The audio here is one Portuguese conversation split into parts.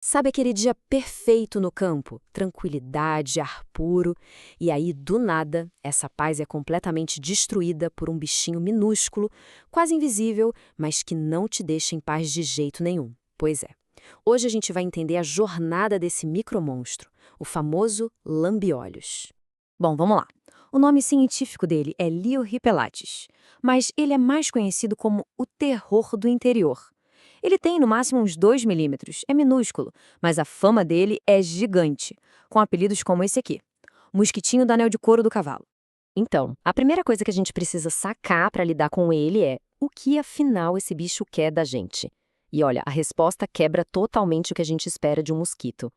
Sabe aquele dia perfeito no campo? Tranquilidade, ar puro. E aí, do nada, essa paz é completamente destruída por um bichinho minúsculo, quase invisível, mas que não te deixa em paz de jeito nenhum. Pois é. Hoje a gente vai entender a jornada desse micromonstro, o famoso lambiolhos. Bom, vamos lá. O nome científico dele é Liorhipelates, mas ele é mais conhecido como o terror do interior. Ele tem no máximo uns 2 milímetros, é minúsculo, mas a fama dele é gigante, com apelidos como esse aqui, mosquitinho do anel de couro do cavalo. Então, a primeira coisa que a gente precisa sacar para lidar com ele é o que afinal esse bicho quer da gente. E olha, a resposta quebra totalmente o que a gente espera de um mosquito.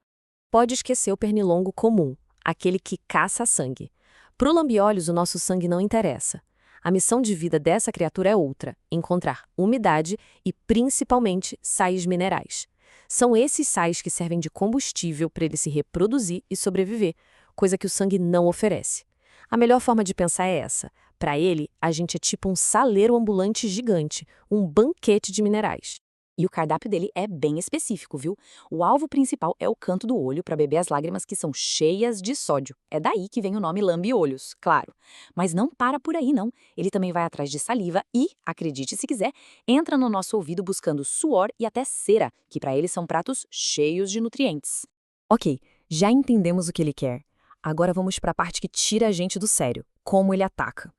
Pode esquecer o pernilongo comum, aquele que caça sangue. Para o lambiolhos, o nosso sangue não interessa. A missão de vida dessa criatura é outra: encontrar umidade e, principalmente, sais minerais. São esses sais que servem de combustível para ele se reproduzir e sobreviver, coisa que o sangue não oferece. A melhor forma de pensar é essa: para ele, a gente é tipo um saleiro ambulante gigante, um banquete de minerais. E o cardápio dele é bem específico, viu? O alvo principal é o canto do olho para beber as lágrimas que são cheias de sódio. É daí que vem o nome lambe-olhos, claro. Mas não para por aí, não. Ele também vai atrás de saliva e, acredite se quiser, entra no nosso ouvido buscando suor e até cera, que para ele são pratos cheios de nutrientes. Ok, já entendemos o que ele quer. Agora vamos para a parte que tira a gente do sério: como ele ataca.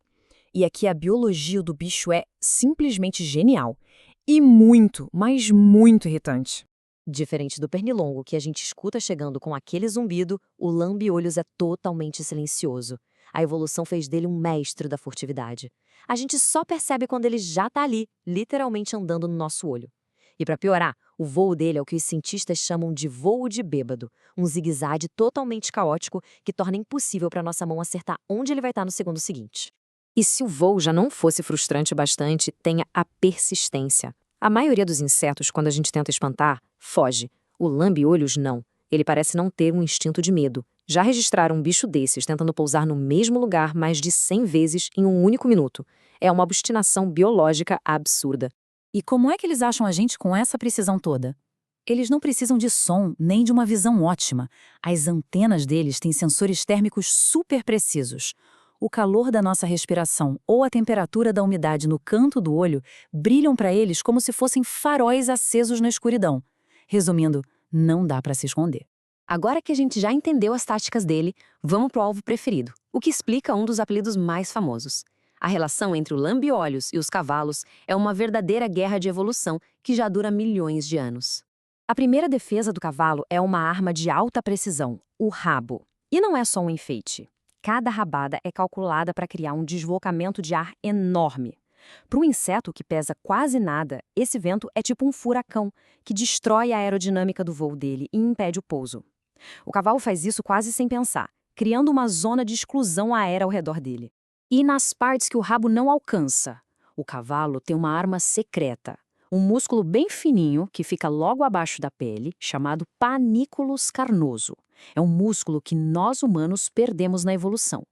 E aqui a biologia do bicho é simplesmente genial. E muito, mas muito irritante. Diferente do pernilongo, que a gente escuta chegando com aquele zumbido, o lambe-olhos é totalmente silencioso. A evolução fez dele um mestre da furtividade. A gente só percebe quando ele já tá ali, literalmente andando no nosso olho. E para piorar, o voo dele é o que os cientistas chamam de voo de bêbado, um zigue-zague totalmente caótico que torna impossível para nossa mão acertar onde ele vai estar no segundo seguinte. E se o voo já não fosse frustrante bastante, tenha a persistência. A maioria dos insetos, quando a gente tenta espantar, foge. O lambe-olhos não. Ele parece não ter um instinto de medo. Já registraram um bicho desses tentando pousar no mesmo lugar mais de 100 vezes em um único minuto. É uma obstinação biológica absurda. E como é que eles acham a gente com essa precisão toda? Eles não precisam de som nem de uma visão ótima. As antenas deles têm sensores térmicos super precisos. O calor da nossa respiração ou a temperatura da umidade no canto do olho brilham para eles como se fossem faróis acesos na escuridão. Resumindo, não dá para se esconder. Agora que a gente já entendeu as táticas dele, vamos pro alvo preferido, o que explica um dos apelidos mais famosos. A relação entre o lambe-olhos e os cavalos é uma verdadeira guerra de evolução que já dura milhões de anos. A primeira defesa do cavalo é uma arma de alta precisão, o rabo. E não é só um enfeite. Cada rabada é calculada para criar um deslocamento de ar enorme. Para um inseto que pesa quase nada, esse vento é tipo um furacão, que destrói a aerodinâmica do voo dele e impede o pouso. O cavalo faz isso quase sem pensar, criando uma zona de exclusão aérea ao redor dele. E nas partes que o rabo não alcança, o cavalo tem uma arma secreta, um músculo bem fininho que fica logo abaixo da pele, chamado panículus carnoso. É um músculo que nós humanos perdemos na evolução.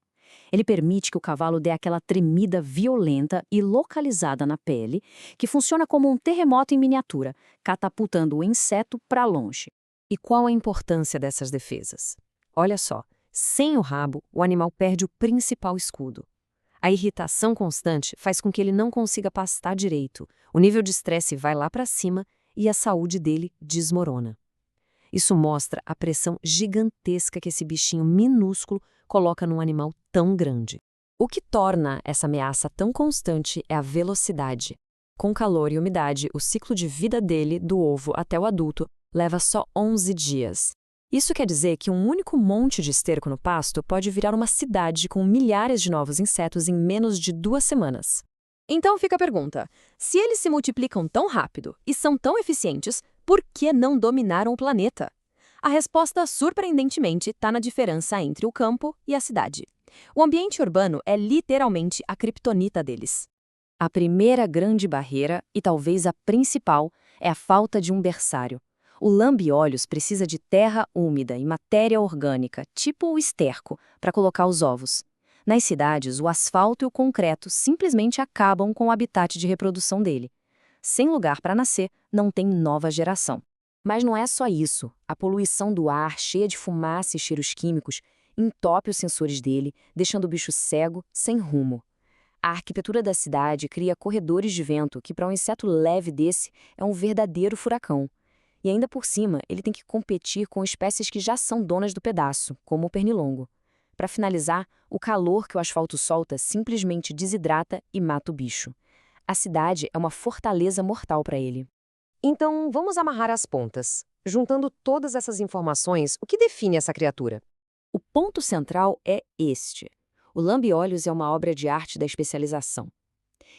Ele permite que o cavalo dê aquela tremida violenta e localizada na pele, que funciona como um terremoto em miniatura, catapultando o inseto para longe. E qual a importância dessas defesas? Olha só, sem o rabo, o animal perde o principal escudo. A irritação constante faz com que ele não consiga pastar direito, o nível de estresse vai lá para cima e a saúde dele desmorona. Isso mostra a pressão gigantesca que esse bichinho minúsculo coloca num animal tão grande. O que torna essa ameaça tão constante é a velocidade. Com calor e umidade, o ciclo de vida dele, do ovo até o adulto, leva só 11 dias. Isso quer dizer que um único monte de esterco no pasto pode virar uma cidade com milhares de novos insetos em menos de 2 semanas. Então fica a pergunta: se eles se multiplicam tão rápido e são tão eficientes, por que não dominaram o planeta? A resposta, surpreendentemente, está na diferença entre o campo e a cidade. O ambiente urbano é literalmente a criptonita deles. A primeira grande barreira, e talvez a principal, é a falta de um berçário. O lambe-olhos precisa de terra úmida e matéria orgânica, tipo o esterco, para colocar os ovos. Nas cidades, o asfalto e o concreto simplesmente acabam com o habitat de reprodução dele. Sem lugar para nascer, não tem nova geração. Mas não é só isso. A poluição do ar, cheia de fumaça e cheiros químicos, entope os sensores dele, deixando o bicho cego, sem rumo. A arquitetura da cidade cria corredores de vento que, para um inseto leve desse, é um verdadeiro furacão. E ainda por cima, ele tem que competir com espécies que já são donas do pedaço, como o pernilongo. Para finalizar, o calor que o asfalto solta simplesmente desidrata e mata o bicho. A cidade é uma fortaleza mortal para ele. Então, vamos amarrar as pontas. Juntando todas essas informações, o que define essa criatura? O ponto central é este. O lambe-olhos é uma obra de arte da especialização.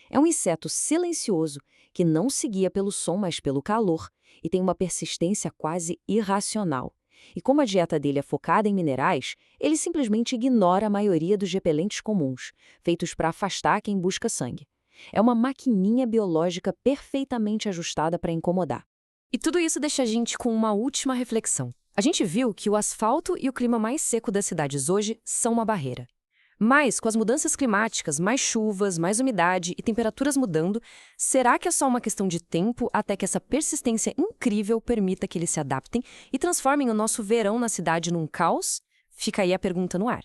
É um inseto silencioso que não se guia pelo som, mas pelo calor, e tem uma persistência quase irracional. E como a dieta dele é focada em minerais, ele simplesmente ignora a maioria dos repelentes comuns, feitos para afastar quem busca sangue. É uma maquininha biológica perfeitamente ajustada para incomodar. E tudo isso deixa a gente com uma última reflexão. A gente viu que o asfalto e o clima mais seco das cidades hoje são uma barreira. Mas, com as mudanças climáticas, mais chuvas, mais umidade e temperaturas mudando, será que é só uma questão de tempo até que essa persistência incrível permita que eles se adaptem e transformem o nosso verão na cidade num caos? Fica aí a pergunta no ar.